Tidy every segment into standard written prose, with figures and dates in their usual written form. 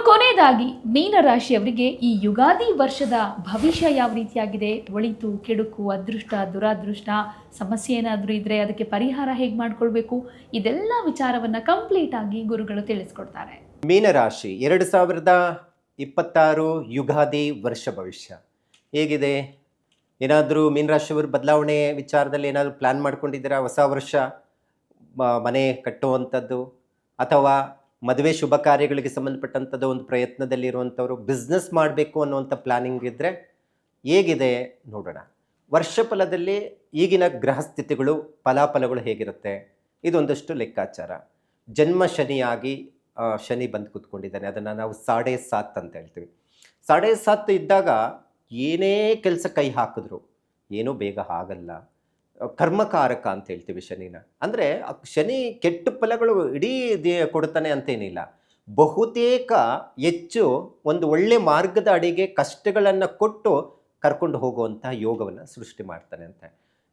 ಕೊನೆಯದಾಗಿ ಮೀನರಾಶಿಯವರಿಗೆ ಈ ಯುಗಾದಿ ವರ್ಷದ ಭವಿಷ್ಯ ಯಾವ ರೀತಿಯಾಗಿದೆ, ಒಳಿತು ಕೆಡುಕು, ಅದೃಷ್ಟ ದುರಾದೃಷ್ಟ, ಸಮಸ್ಯೆ ಏನಾದರೂ ಇದ್ರೆ ಅದಕ್ಕೆ ಪರಿಹಾರ ಹೇಗೆ ಮಾಡ್ಕೊಳ್ಬೇಕು, ಇದೆಲ್ಲ ವಿಚಾರವನ್ನ ಕಂಪ್ಲೀಟ್ ಆಗಿ ಗುರುಗಳು ತಿಳಿಸ್ಕೊಡ್ತಾರೆ. ಮೀನರಾಶಿ 2026 ಯುಗಾದಿ ವರ್ಷ ಭವಿಷ್ಯ ಹೇಗಿದೆ? ಏನಾದರೂ ಮೀನರಾಶಿಯವರು ಬದಲಾವಣೆ ವಿಚಾರದಲ್ಲಿ ಏನಾದರೂ ಪ್ಲ್ಯಾನ್ ಮಾಡ್ಕೊಂಡಿದ್ದೀರಾ? ಹೊಸ ವರ್ಷ ಮನೆ ಕಟ್ಟುವಂಥದ್ದು ಅಥವಾ ಮದುವೆ ಶುಭ ಕಾರ್ಯಗಳಿಗೆ ಸಂಬಂಧಪಟ್ಟಂಥದ್ದು ಒಂದು ಪ್ರಯತ್ನದಲ್ಲಿರುವಂಥವ್ರು, ಬಿಸ್ನೆಸ್ ಮಾಡಬೇಕು ಅನ್ನುವಂಥ ಪ್ಲ್ಯಾನಿಂಗ್ ಇದ್ದರೆ ಹೇಗಿದೆ ನೋಡೋಣ. ವರ್ಷ ಫಲದಲ್ಲಿ ಈಗಿನ ಗ್ರಹಸ್ಥಿತಿಗಳು ಫಲಾಫಲಗಳು ಹೇಗಿರುತ್ತೆ ಇದೊಂದಷ್ಟು ಲೆಕ್ಕಾಚಾರ. ಜನ್ಮ ಶನಿಯಾಗಿ ಶನಿ ಬಂದು ಕೂತ್ಕೊಂಡಿದ್ದಾನೆ, ಅದನ್ನು ನಾವು 7.5 ಅಂತ ಹೇಳ್ತೀವಿ. 7.5 ಇದ್ದಾಗ ಏನೇ ಕೆಲಸ ಕೈ ಹಾಕಿದ್ರು ಏನೂ ಬೇಗ ಆಗಲ್ಲ. ಕರ್ಮಕಾರಕ ಅಂತ ಹೇಳ್ತೀವಿ ಶನಿನ. ಅಂದರೆ ಶನಿ ಕೆಟ್ಟ ಫಲಗಳು ಇಡೀ ಕೊಡ್ತಾನೆ ಅಂತೇನಿಲ್ಲ, ಬಹುತೇಕ ಹೆಚ್ಚು ಒಂದು ಒಳ್ಳೆ ಮಾರ್ಗದ ಅಡಿಗೆ ಕಷ್ಟಗಳನ್ನು ಕೊಟ್ಟು ಕರ್ಕೊಂಡು ಹೋಗುವಂಥ ಯೋಗವನ್ನು ಸೃಷ್ಟಿ ಮಾಡ್ತಾನೆ ಅಂತ.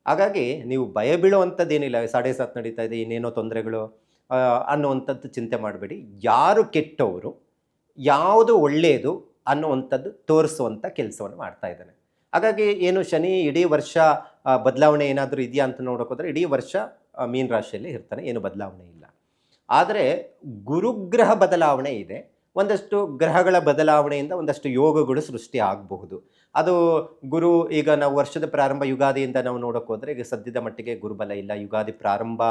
ಹಾಗಾಗಿ ನೀವು ಭಯ ಬೀಳುವಂಥದ್ದೇನಿಲ್ಲ. 7.5 ನಡೀತಾ ಇದೆ, ಇನ್ನೇನೋ ತೊಂದರೆಗಳು ಅನ್ನುವಂಥದ್ದು ಚಿಂತೆ ಮಾಡಬೇಡಿ. ಯಾರು ಕೆಟ್ಟವರು ಯಾವುದು ಒಳ್ಳೆಯದು ಅನ್ನುವಂಥದ್ದು ತೋರಿಸುವಂಥ ಕೆಲಸವನ್ನು ಮಾಡ್ತಾ ಇದ್ದಾನೆ. ಹಾಗಾಗಿ ಏನು ಶನಿ ಇಡೀ ವರ್ಷ ಬದಲಾವಣೆ ಏನಾದರೂ ಇದೆಯಾ ಅಂತ ನೋಡೋಕೋದ್ರೆ ಇಡೀ ವರ್ಷ ಮೀನ ರಾಶಿಯಲ್ಲಿ ಇರ್ತಾನೆ, ಏನು ಬದಲಾವಣೆ ಇಲ್ಲ. ಆದರೆ ಗುರುಗ್ರಹ ಬದಲಾವಣೆ ಇದೆ. ಒಂದಷ್ಟು ಗ್ರಹಗಳ ಬದಲಾವಣೆಯಿಂದ ಒಂದಷ್ಟು ಯೋಗಗಳು ಸೃಷ್ಟಿ ಆಗಬಹುದು. ಅದು ಗುರು ಈಗ ನಾವು ವರ್ಷದ ಪ್ರಾರಂಭ ಯುಗಾದಿಯಿಂದ ನಾವು ನೋಡೋಕ್ಕೋದ್ರೆ ಈಗ ಸದ್ಯದ ಮಟ್ಟಿಗೆ ಗುರುಬಲ ಇಲ್ಲ. ಯುಗಾದಿ ಪ್ರಾರಂಭ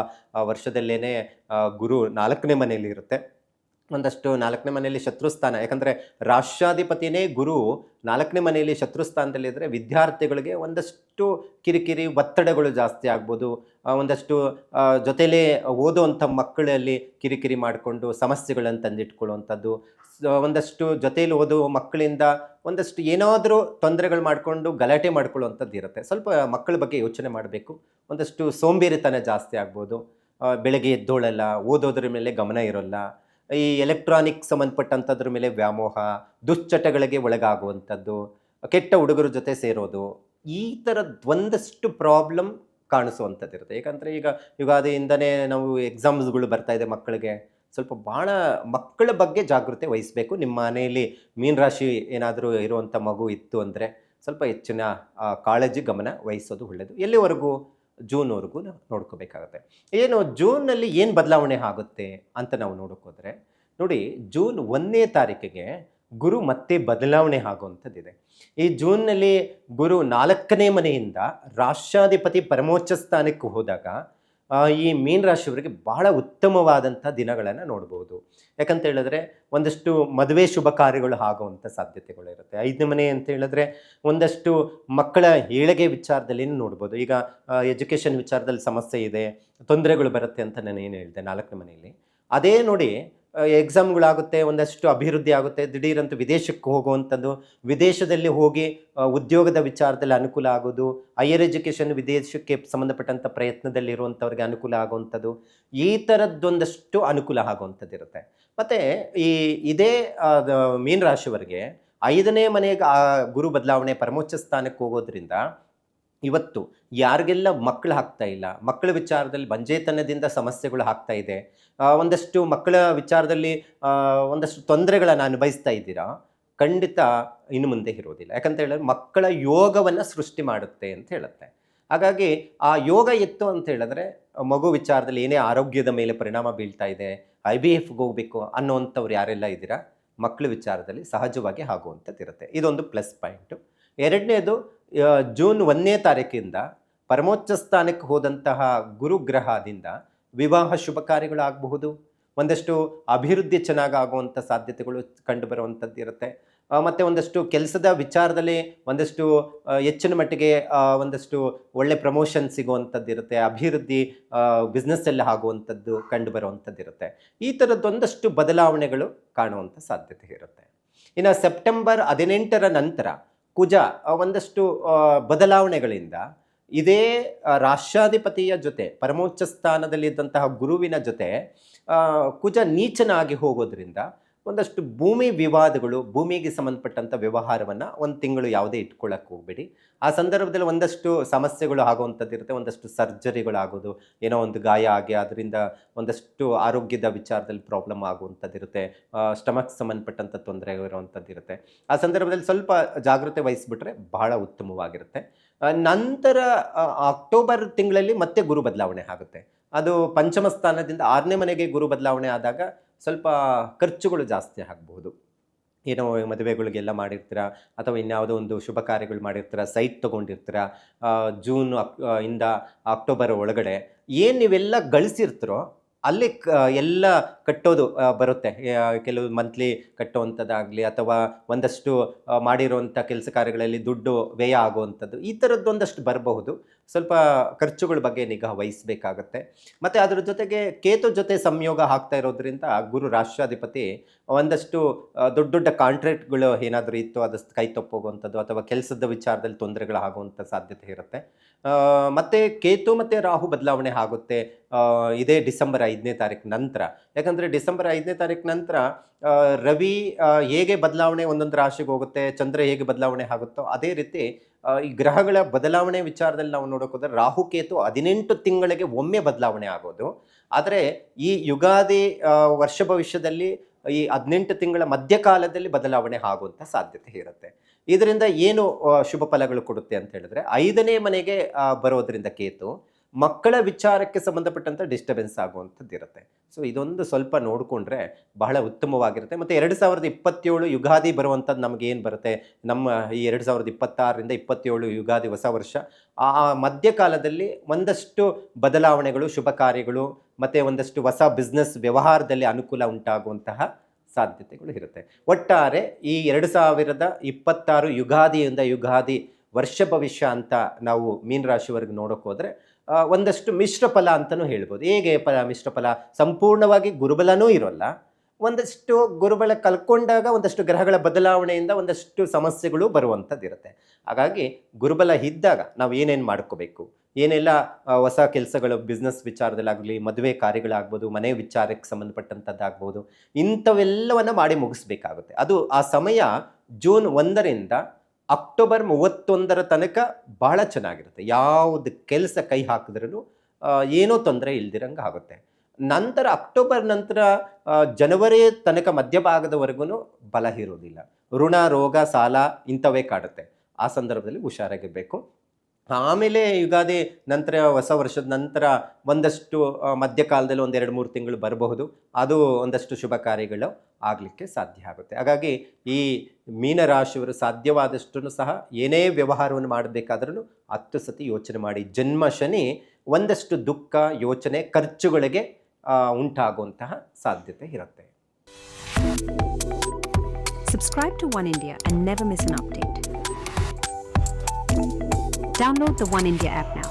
ವರ್ಷದಲ್ಲೇ ಗುರು 4ನೇ ಮನೆಯಲ್ಲಿ ಇರುತ್ತೆ. ಒಂದಷ್ಟು 4ನೇ ಮನೆಯಲ್ಲಿ ಶತ್ರುಸ್ಥಾನ, ಯಾಕಂದರೆ ರಾಷ್ಟ್ರಾಧಿಪತಿಯೇ ಗುರು 4ನೇ ಮನೆಯಲ್ಲಿ ಶತ್ರುಸ್ಥಾನದಲ್ಲಿದ್ದರೆ ವಿದ್ಯಾರ್ಥಿಗಳಿಗೆ ಒಂದಷ್ಟು ಕಿರಿಕಿರಿ ಒತ್ತಡಗಳು ಜಾಸ್ತಿ ಆಗ್ಬೋದು. ಒಂದಷ್ಟು ಜೊತೆಲೇ ಓದುವಂಥ ಮಕ್ಕಳಲ್ಲಿ ಕಿರಿಕಿರಿ ಮಾಡಿಕೊಂಡು ಸಮಸ್ಯೆಗಳನ್ನು ತಂದಿಟ್ಕೊಳ್ಳುವಂಥದ್ದು, ಒಂದಷ್ಟು ಜೊತೆಯಲ್ಲಿ ಓದುವ ಮಕ್ಕಳಿಂದ ಒಂದಷ್ಟು ಏನಾದರೂ ತೊಂದರೆಗಳು ಮಾಡಿಕೊಂಡು ಗಲಾಟೆ ಮಾಡ್ಕೊಳ್ಳುವಂಥದ್ದು ಇರುತ್ತೆ. ಸ್ವಲ್ಪ ಮಕ್ಕಳ ಬಗ್ಗೆ ಯೋಚನೆ ಮಾಡಬೇಕು. ಒಂದಷ್ಟು ಸೋಂಬೇರಿತನ ಜಾಸ್ತಿ ಆಗ್ಬೋದು. ಬೆಳಗ್ಗೆ ಎದ್ದೋಳಲ್ಲ, ಓದೋದ್ರ ಮೇಲೆ ಗಮನ ಇರೋಲ್ಲ, ಈ ಎಲೆಕ್ಟ್ರಾನಿಕ್ ಸಂಬಂಧಪಟ್ಟಂಥದ್ರ ಮೇಲೆ ವ್ಯಾಮೋಹ, ದುಶ್ಚಟಗಳಿಗೆ ಒಳಗಾಗುವಂಥದ್ದು, ಕೆಟ್ಟ ಹುಡುಗರ ಜೊತೆ ಸೇರೋದು, ಈ ಥರದ್ದು ಒಂದಷ್ಟು ಪ್ರಾಬ್ಲಮ್ ಕಾಣಿಸುವಂಥದ್ದು ಇರುತ್ತೆ. ಯಾಕಂದರೆ ಈಗ ಯುಗಾದಿಯಿಂದನೇ ನಾವು ಎಕ್ಸಾಮ್ಸ್ಗಳು ಬರ್ತಾ ಇದೆ ಮಕ್ಕಳಿಗೆ. ಸ್ವಲ್ಪ ಭಾಳ ಮಕ್ಕಳ ಬಗ್ಗೆ ಜಾಗೃತಿ ವಹಿಸಬೇಕು. ನಿಮ್ಮ ಮನೆಯಲ್ಲಿ ಮೀನರಾಶಿ ಏನಾದರೂ ಇರುವಂಥ ಮಗು ಇತ್ತು ಅಂದರೆ ಸ್ವಲ್ಪ ಹೆಚ್ಚಿನ ಕಾಳಜಿ ಗಮನ ವಹಿಸೋದು ಒಳ್ಳೆಯದು. ಎಲ್ಲಿವರೆಗೂ? ಜೂನ್ವರೆಗೂ ನೋಡ್ಕೋಬೇಕಾಗತ್ತೆ. ಏನು ಜೂನ್ನಲ್ಲಿ ಏನು ಬದಲಾವಣೆ ಆಗುತ್ತೆ ಅಂತ ನಾವು ನೋಡೋಕ್ಕೋದ್ರೆ ನೋಡಿ, ಜೂನ್ 1ನೇ ತಾರೀಕಿಗೆ ಗುರು ಮತ್ತೆ ಬದಲಾವಣೆ ಆಗುವಂಥದ್ದಿದೆ. ಈ ಜೂನ್ನಲ್ಲಿ ಗುರು 4ನೇ ಮನೆಯಿಂದ ರಾಷ್ಟ್ರಾಧಿಪತಿ ಪರಮೋಚ್ಚ ಸ್ಥಾನಕ್ಕೆ ಹೋದಾಗ ಈ ಮೀನರಾಶಿಯವರಿಗೆ ಬಹಳ ಉತ್ತಮವಾದಂಥ ದಿನಗಳನ್ನು ನೋಡ್ಬೋದು. ಯಾಕಂತ ಹೇಳಿದ್ರೆ ಒಂದಷ್ಟು ಮದುವೆ ಶುಭ ಕಾರ್ಯಗಳು ಆಗುವಂಥ ಸಾಧ್ಯತೆಗಳು ಇರುತ್ತೆ. 5ನೇ ಮನೆ ಅಂತ ಹೇಳಿದ್ರೆ ಒಂದಷ್ಟು ಮಕ್ಕಳ ಏಳಿಗೆ ವಿಚಾರದಲ್ಲಿ ನೋಡ್ಬೋದು. ಈಗ ಎಜುಕೇಷನ್ ವಿಚಾರದಲ್ಲಿ ಸಮಸ್ಯೆ ಇದೆ, ತೊಂದರೆಗಳು ಬರುತ್ತೆ ಅಂತ ನಾನು ಏನು ಹೇಳಿದೆ 4ನೇ ಮನೆಯಲ್ಲಿ. ಅದೇ ನೋಡಿ ಎಕ್ಸಾಮ್ಗಳಾಗುತ್ತೆ, ಒಂದಷ್ಟು ಅಭಿವೃದ್ಧಿ ಆಗುತ್ತೆ, ದಿಢೀರಂತ ವಿದೇಶಕ್ಕೆ ಹೋಗುವಂಥದ್ದು, ವಿದೇಶದಲ್ಲಿ ಹೋಗಿ ಉದ್ಯೋಗದ ವಿಚಾರದಲ್ಲಿ ಅನುಕೂಲ ಆಗೋದು, ಹೈಯರ್ ಎಜುಕೇಷನ್ ವಿದೇಶಕ್ಕೆ ಸಂಬಂಧಪಟ್ಟಂಥ ಪ್ರಯತ್ನದಲ್ಲಿರುವಂಥವ್ರಿಗೆ ಅನುಕೂಲ ಆಗುವಂಥದ್ದು, ಈ ಥರದ್ದೊಂದಷ್ಟು ಅನುಕೂಲ ಆಗುವಂಥದ್ದು ಇರುತ್ತೆ. ಮತ್ತು ಇದೇ ಮೀನರಾಶಿಯವರಿಗೆ 5ನೇ ಮನೆಗೆ ಗುರು ಬದಲಾವಣೆ ಪರಮೋಚ್ಚ ಸ್ಥಾನಕ್ಕೆ ಹೋಗೋದ್ರಿಂದ ಇವತ್ತು ಯಾರಿಗೆಲ್ಲ ಮಕ್ಕಳು ಆಗ್ತಾ ಇಲ್ಲ, ಮಕ್ಕಳ ವಿಚಾರದಲ್ಲಿ ಬಂಜೇತನದಿಂದ ಸಮಸ್ಯೆಗಳು ಆಗ್ತಾ ಇದೆ, ಒಂದಷ್ಟು ಮಕ್ಕಳ ವಿಚಾರದಲ್ಲಿ ಒಂದಷ್ಟು ತೊಂದರೆಗಳನ್ನು ಅನುಭವಿಸ್ತಾ ಇದ್ದೀರಾ, ಖಂಡಿತ ಇನ್ನು ಮುಂದೆ ಇರೋದಿಲ್ಲ. ಯಾಕಂತ ಹೇಳಿದ್ರೆ ಮಕ್ಕಳ ಯೋಗವನ್ನು ಸೃಷ್ಟಿ ಮಾಡುತ್ತೆ ಅಂತ ಹೇಳುತ್ತೆ. ಹಾಗಾಗಿ ಆ ಯೋಗ ಎತ್ತು ಅಂತ ಹೇಳಿದ್ರೆ ಮಗು ವಿಚಾರದಲ್ಲಿ ಏನೇ ಆರೋಗ್ಯದ ಮೇಲೆ ಪರಿಣಾಮ ಬೀಳ್ತಾ ಇದೆ, IVFಗೆ ಹೋಗಬೇಕು ಅನ್ನೋವಂಥವ್ರು ಯಾರೆಲ್ಲ ಇದ್ದೀರಾ, ಮಕ್ಕಳ ವಿಚಾರದಲ್ಲಿ ಸಹಜವಾಗಿ ಆಗುವಂಥದ್ದು ಇರುತ್ತೆ. ಇದೊಂದು ಪ್ಲಸ್ ಪಾಯಿಂಟು. ಎರಡನೇದು, ಜೂನ್ 1ನೇ ತಾರೀಕಿಂದ ಪರಮೋಚ್ಚ ಸ್ಥಾನಕ್ಕೆ ಹೋದಂತಹ ಗುರುಗ್ರಹದಿಂದ ವಿವಾಹ ಶುಭ ಕಾರ್ಯಗಳು ಆಗಬಹುದು, ಒಂದಷ್ಟು ಅಭಿವೃದ್ಧಿ ಚೆನ್ನಾಗಿ ಆಗುವಂಥ ಸಾಧ್ಯತೆಗಳು ಕಂಡು ಬರುವಂಥದ್ದು ಇರುತ್ತೆ. ಮತ್ತು ಒಂದಷ್ಟು ಕೆಲಸದ ವಿಚಾರದಲ್ಲಿ ಒಂದಷ್ಟು ಹೆಚ್ಚಿನ ಮಟ್ಟಿಗೆ ಒಂದಷ್ಟು ಒಳ್ಳೆ ಪ್ರಮೋಷನ್ ಸಿಗುವಂಥದ್ದು ಇರುತ್ತೆ, ಅಭಿವೃದ್ಧಿ ಬಿಸ್ನೆಸ್ಸಲ್ಲಿ ಆಗುವಂಥದ್ದು ಕಂಡು ಬರುವಂಥದ್ದು ಇರುತ್ತೆ. ಈ ಥರದ್ದೊಂದಷ್ಟು ಬದಲಾವಣೆಗಳು ಕಾಣುವಂಥ ಸಾಧ್ಯತೆ ಇರುತ್ತೆ. ಇನ್ನು ಸೆಪ್ಟೆಂಬರ್ 18ರ ನಂತರ ಕುಜ ಒಂದಷ್ಟು ಬದಲಾವಣೆಗಳಿಂದ ಇದೇ ರಾಷ್ಟ್ರಾಧಿಪತಿಯ ಜೊತೆ ಪರಮೋಚ್ಚ ಸ್ಥಾನದಲ್ಲಿದ್ದಂತಹ ಗುರುವಿನ ಜೊತೆ ಕುಜ ನೀಚನಾಗಿ ಹೋಗೋದ್ರಿಂದ ಒಂದಷ್ಟು ಭೂಮಿ ವಿವಾದಗಳು, ಭೂಮಿಗೆ ಸಂಬಂಧಪಟ್ಟಂಥ ವ್ಯವಹಾರವನ್ನು ಒಂದು ತಿಂಗಳು ಯಾವುದೇ ಇಟ್ಕೊಳ್ಳೋಕೆ ಹೋಗಬೇಡಿ. ಆ ಸಂದರ್ಭದಲ್ಲಿ ಒಂದಷ್ಟು ಸಮಸ್ಯೆಗಳು ಆಗುವಂಥದ್ದು ಇರುತ್ತೆ, ಒಂದಷ್ಟು ಸರ್ಜರಿಗಳಾಗೋದು, ಏನೋ ಒಂದು ಗಾಯ ಆಗಿ ಅದರಿಂದ ಒಂದಷ್ಟು ಆರೋಗ್ಯದ ವಿಚಾರದಲ್ಲಿ ಪ್ರಾಬ್ಲಮ್ ಆಗುವಂಥದ್ದು ಇರುತ್ತೆ, ಸ್ಟಮಕ್ ಸಂಬಂಧಪಟ್ಟಂಥ ತೊಂದರೆ ಇರುವಂಥದ್ದು ಇರುತ್ತೆ. ಆ ಸಂದರ್ಭದಲ್ಲಿ ಸ್ವಲ್ಪ ಜಾಗ್ರತೆ ವಹಿಸ್ಬಿಟ್ರೆ ಬಹಳ ಉತ್ತಮವಾಗಿರುತ್ತೆ. ನಂತರ ಅಕ್ಟೋಬರ್ ತಿಂಗಳಲ್ಲಿ ಮತ್ತೆ ಗುರು ಬದಲಾವಣೆ ಆಗುತ್ತೆ. ಅದು ಪಂಚಮ ಸ್ಥಾನದಿಂದ 6ನೇ ಮನೆಗೆ ಗುರು ಬದಲಾವಣೆ ಆದಾಗ ಸ್ವಲ್ಪ ಖರ್ಚುಗಳು ಜಾಸ್ತಿ ಆಗಬಹುದು. ಏನೋ ಮದುವೆಗಳಿಗೆಲ್ಲ ಮಾಡಿರ್ತೀರ, ಅಥವಾ ಇನ್ಯಾವುದೋ ಒಂದು ಶುಭ ಕಾರ್ಯಗಳು ಮಾಡಿರ್ತೀರ, ಸೈಟ್ ತೊಗೊಂಡಿರ್ತೀರ, ಜೂನ್ ಇಂದ ಅಕ್ಟೋಬರ್ ಒಳಗಡೆ ಏನು ನೀವೆಲ್ಲ ಗಳಿಸಿರ್ತೀರೋ ಅಲ್ಲಿ ಎಲ್ಲ ಕಟ್ಟೋದು ಬರುತ್ತೆ. ಕೆಲವು ಮಂತ್ಲಿ ಕಟ್ಟುವಂಥದ್ದಾಗಲಿ, ಅಥವಾ ಒಂದಷ್ಟು ಮಾಡಿರುವಂಥ ಕೆಲಸ ಕಾರ್ಯಗಳಲ್ಲಿ ದುಡ್ಡು ವ್ಯಯ ಆಗುವಂಥದ್ದು, ಈ ಥರದ್ದು ಒಂದಷ್ಟು ಬರಬಹುದು. ಸ್ವಲ್ಪ ಖರ್ಚುಗಳ ಬಗ್ಗೆ ನಿಗಾ ವಹಿಸಬೇಕಾಗತ್ತೆ. ಮತ್ತು ಅದರ ಜೊತೆಗೆ ಕೇತು ಜೊತೆ ಸಂಯೋಗ ಆಗ್ತಾ ಇರೋದ್ರಿಂದ ಗುರು ರಾಷ್ಟ್ರಾಧಿಪತಿ ಒಂದಷ್ಟು ದೊಡ್ಡ ದೊಡ್ಡ ಕಾಂಟ್ರಾಕ್ಟ್ಗಳು ಏನಾದರೂ ಇತ್ತು ಅದಷ್ಟು ಕೈ ತಪ್ಪೋಗುವಂಥದ್ದು, ಅಥವಾ ಕೆಲಸದ ವಿಚಾರದಲ್ಲಿ ತೊಂದರೆಗಳಾಗುವಂಥ ಸಾಧ್ಯತೆ ಇರುತ್ತೆ. ಮತ್ತು ಕೇತು ಮತ್ತು ರಾಹು ಬದಲಾವಣೆ ಆಗುತ್ತೆ ಇದೇ ಡಿಸೆಂಬರ್ 5ನೇ ತಾರೀಕು ನಂತರ. ಯಾಕಂದರೆ ಡಿಸೆಂಬರ್ 5ನೇ ತಾರೀಕು ನಂತರ ರವಿ ಹೇಗೆ ಬದಲಾವಣೆ ಒಂದೊಂದು ರಾಶಿಗೆ ಹೋಗುತ್ತೆ, ಚಂದ್ರ ಹೇಗೆ ಬದಲಾವಣೆ ಆಗುತ್ತೋ ಅದೇ ರೀತಿ ಈ ಗ್ರಹಗಳ ಬದಲಾವಣೆ ವಿಚಾರದಲ್ಲಿ ನಾವು ನೋಡೋಕೆ ಹೋದರೆ ರಾಹುಕೇತು 18 ತಿಂಗಳಿಗೆ ಒಮ್ಮೆ ಬದಲಾವಣೆ ಆಗೋದು. ಆದರೆ ಈ ಯುಗಾದಿ ವರ್ಷ ಭವಿಷ್ಯದಲ್ಲಿ ಈ 18 ತಿಂಗಳ ಮಧ್ಯಕಾಲದಲ್ಲಿ ಬದಲಾವಣೆ ಆಗುವಂಥ ಸಾಧ್ಯತೆ ಇರುತ್ತೆ. ಇದರಿಂದ ಏನು ಶುಭ ಫಲಗಳು ಕೊಡುತ್ತೆ ಅಂತ ಹೇಳಿದ್ರೆ, 5ನೇ ಮನೆಗೆ ಬರೋದ್ರಿಂದ ಕೇತು ಮಕ್ಕಳ ವಿಚಾರಕ್ಕೆ ಸಂಬಂಧಪಟ್ಟಂಥ ಡಿಸ್ಟರ್ಬೆನ್ಸ್ ಆಗುವಂಥದ್ದು ಇರುತ್ತೆ. ಸೊ ಇದೊಂದು ಸ್ವಲ್ಪ ನೋಡಿಕೊಂಡ್ರೆ ಬಹಳ ಉತ್ತಮವಾಗಿರುತ್ತೆ. ಮತ್ತು 2027 ಯುಗಾದಿ ಬರುವಂಥದ್ದು ನಮಗೆ ಏನು ಬರುತ್ತೆ, ನಮ್ಮ ಈ 2026ರಿಂದ 27 ಯುಗಾದಿ ಹೊಸ ವರ್ಷ, ಆ ಮಧ್ಯಕಾಲದಲ್ಲಿ ಒಂದಷ್ಟು ಬದಲಾವಣೆಗಳು, ಶುಭ ಕಾರ್ಯಗಳು, ಮತ್ತು ಒಂದಷ್ಟು ಹೊಸ ಬಿಸ್ನೆಸ್ ವ್ಯವಹಾರದಲ್ಲಿ ಅನುಕೂಲ ಉಂಟಾಗುವಂತಹ ಸಾಧ್ಯತೆಗಳು ಇರುತ್ತೆ. ಒಟ್ಟಾರೆ ಈ 2026 ಯುಗಾದಿಯಿಂದ ಯುಗಾದಿ ವರ್ಷ ಭವಿಷ್ಯ ಅಂತ ನಾವು ಮೀನರಾಶಿವರೆಗೆ ನೋಡೋಕೆ ಹೋದರೆ ಒಂದಷ್ಟು ಮಿಶ್ರ ಫಲ ಅಂತಲೂ ಹೇಳ್ಬೋದು. ಹೇಗೆ ಮಿಶ್ರ ಫಲ? ಸಂಪೂರ್ಣವಾಗಿ ಗುರುಬಲನೂ ಇರೋಲ್ಲ, ಒಂದಷ್ಟು ಗುರುಬಲ ಕಲ್ಕೊಂಡಾಗ ಒಂದಷ್ಟು ಗ್ರಹಗಳ ಬದಲಾವಣೆಯಿಂದ ಒಂದಷ್ಟು ಸಮಸ್ಯೆಗಳು ಬರುವಂಥದ್ದು ಇರುತ್ತೆ. ಹಾಗಾಗಿ ಗುರುಬಲ ಇದ್ದಾಗ ನಾವು ಏನೇನು ಮಾಡ್ಕೋಬೇಕು, ಏನೆಲ್ಲ ಹೊಸ ಕೆಲಸಗಳು ಬಿಸ್ನೆಸ್ ವಿಚಾರದಲ್ಲಾಗಲಿ, ಮದುವೆ ಕಾರ್ಯಗಳಾಗ್ಬೋದು, ಮನೆ ವಿಚಾರಕ್ಕೆ ಸಂಬಂಧಪಟ್ಟಂಥದ್ದಾಗ್ಬೋದು, ಇಂಥವೆಲ್ಲವನ್ನು ಮಾಡಿ ಮುಗಿಸ್ಬೇಕಾಗುತ್ತೆ. ಅದು ಆ ಸಮಯ ಜೂನ್ 1ರಿಂದ ಅಕ್ಟೋಬರ್ 31 ತನಕ ಬಹಳ ಚೆನ್ನಾಗಿರುತ್ತೆ. ಯಾವುದು ಕೆಲಸ ಕೈ ಹಾಕಿದ್ರೂ ಏನೋ ತೊಂದರೆ ಇಲ್ದಿರಂಗೆ ಆಗುತ್ತೆ. ನಂತರ ಅಕ್ಟೋಬರ್ ನಂತರ ಜನವರಿ ತನಕ ಮಧ್ಯಭಾಗದವರೆಗೂ ಬಲ ಇರೋದಿಲ್ಲ. ಋಣ, ರೋಗ, ಸಾಲ ಇಂಥವೇ ಕಾಡುತ್ತೆ. ಆ ಸಂದರ್ಭದಲ್ಲಿ ಹುಷಾರಾಗಿರಬೇಕು. ಆಮೇಲೆ ಯುಗಾದಿ ನಂತರ ಹೊಸ ವರ್ಷದ ನಂತರ ಒಂದಷ್ಟು ಮಧ್ಯಕಾಲದಲ್ಲಿ 1-2-3 ತಿಂಗಳು ಬರಬಹುದು. ಅದು ಒಂದಷ್ಟು ಶುಭ ಕಾರ್ಯಗಳು ಆಗಲಿಕ್ಕೆ ಸಾಧ್ಯ ಆಗುತ್ತೆ. ಹಾಗಾಗಿ ಈ ಮೀನರಾಶಿಯವರು ಸಾಧ್ಯವಾದಷ್ಟು ಸಹ ಏನೇ ವ್ಯವಹಾರವನ್ನು ಮಾಡಬೇಕಾದ್ರೂ 10 ಸತಿ ಯೋಚನೆ ಮಾಡಿ. ಜನ್ಮ ಶನಿ ಒಂದಷ್ಟು ದುಃಖ, ಯೋಚನೆ, ಖರ್ಚುಗಳಿಗೆ ಉಂಟಾಗುವಂತಹ ಸಾಧ್ಯತೆ ಇರುತ್ತೆ. Subscribe to One India and never miss an update. Download the One India app now.